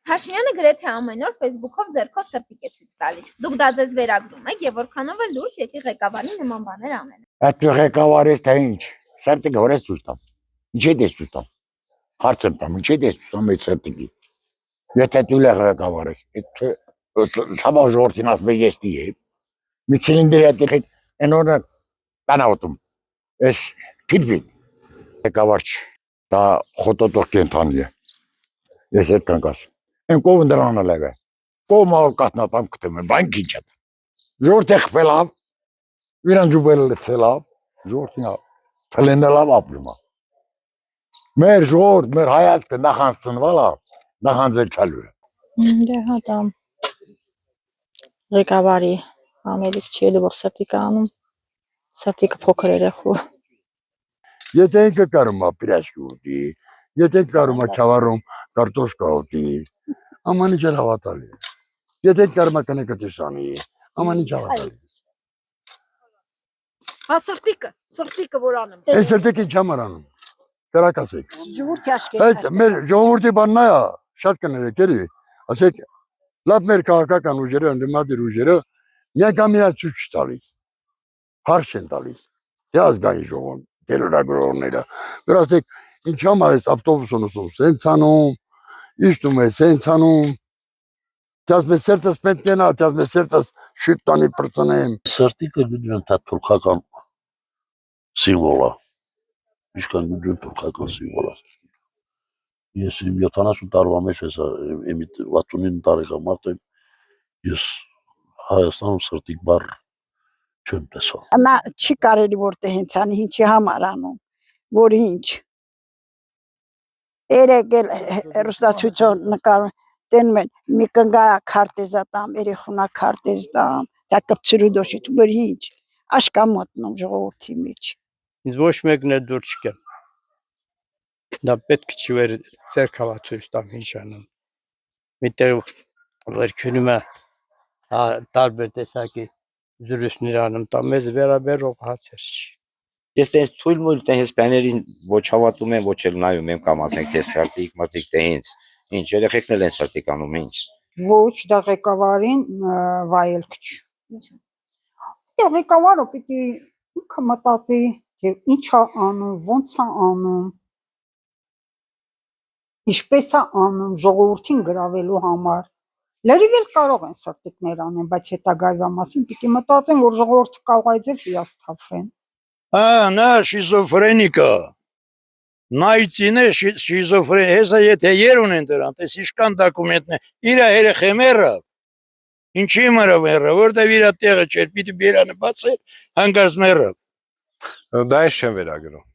Փաշինյանը գրեթե ամեն օր Facebook-ով ձեռքով սրտիկ է ցույց տալիս։ Դուք դա ձեզ վերագրում եք եւ որքանով էլ լուրջ եկի ղեկավարի նման բաներ անել։ Այդ ղեկավարի թե ինչ, սրտիկը հորես ցույց տամ։ Ինչի՞ դես ցույց տամ։ Հարց եմ տամ, ինչի՞ դես ցույց տամ այդ սրտիկի։ Եթե դու լեղ ղեկավարես, սաբա ժողովրդին ասում ես դի է։ Մի ցիլինդր է դիք այնօրը տանաուտում։ Էս փիլվի ղեկավար դա խոտոտող կենթանի է։ Ես այդ կանգաս։ Այն կողմ դրանը լեգը։ Կողմը կատնատամ կտեմ, բան քիչ է։ Ժողովրդը խփելավ, իրան ջուբելը լցելավ, ժողովրդին թլենդալավ ապրումա։ Մեր ժողովուրդ, մեր հայացքը նախանցնվալա, նախանձել չալու է։ Դե հա դա ղեկավարի անելիք չի էլի որ սրտիկը անում, սրտիկը փոքր երեխու։ Եթե ինքը կարում է պիրաշկի ուտի, եթե կարում է չավարում կարտոշկա ուտի, աման ինչ էլ հավատալի է։ Եթե կարում է կնեկը տեսանի, աման ինչ հավատալի է։ Հա սրտիկը որ անում։ Այս սրտիկը ինչ համար անում։ Կրակասեք։ Ժողովրդի աչքերը։ Այդ մեր ժողովրդի բանն է, շատ կներեք էլի, ասեք լավ մեր քաղաքական ուժերը, ընդդիմադիր ուժերը միանգամյա ցույց տալիս։ Հարց են տալիս։ Դե ազգային ժողովն, դերորագրողները։ Դեռ ասեք ինչ համար է ավտոբուսն ուսում, սենց անում, իշտում է, սենց անում։ Դասմես սերտս պետքենա, դասմես սերտս շուտանի պրծնեմ։ Սրտիկը գիտեմ դա թուրքական սիմվոլ է։ Ինչքան գիտեմ թուրքական սիմվոլ է։ Ես 70 տարվա մեջ էս 69 տարեկան մարդ եմ։ Ես Հայաստանում սրտիկ բառ չեմ տեսել։ Նա չի կարելի որտե հենց անի ինչի համար անում, որ ինչ։ Երեկել հերոստացույցով նկարում տենում են մի կնգա քարտեզա տամ, երեխունա քարտեզ տամ, դա կպցրու դոշիտ, որ ինչ, աշկա մոտնում ժողովրդի մեջ։ Ինձ ոչ մեկն էլ դուր չկա։ Դա պետք չի վեր ձերքավացույց տամ ինչ անում։ Միտեղ վերքնում է տարբեր տեսակի զրույցներ անում, դա մեզ վերաբերող հարցեր չի։ Ես տես թույլ մույլ տես բաներին ոչ հավատում եմ, ոչ էլ նայում եմ կամ ասենք թե սրտիկ մտիկ թե ինչ երեխեքն էլ են սրտիկ անում ինչ։ Ոչ, դա ղեկավարին վայելք չի։ Դա ղեկավարը պիտի ինքը մտածի, թե ինչ է անում, ոնց է անում, ինչպես է անում ժողովրդին գրավելու համար։ Լրիվ էլ կարող են սրտիկներ անեն, բայց հետագայվա մասին պիտի մտածեն, որ ժողովուրդը կարող է ձեր հիասթափվեն։ Նա շիզոֆրենիկը, նայցին է շիզոֆրեն, հեսա եթե եր ունեն դրան, տես իշկան դակումենտն է, իրա երեխե մերը, ինչի մերը մերը, որտև իրա տեղը չեր, պիտի բերանը բացել, հանգարց մերը։ Դա ես չեմ վերագրում։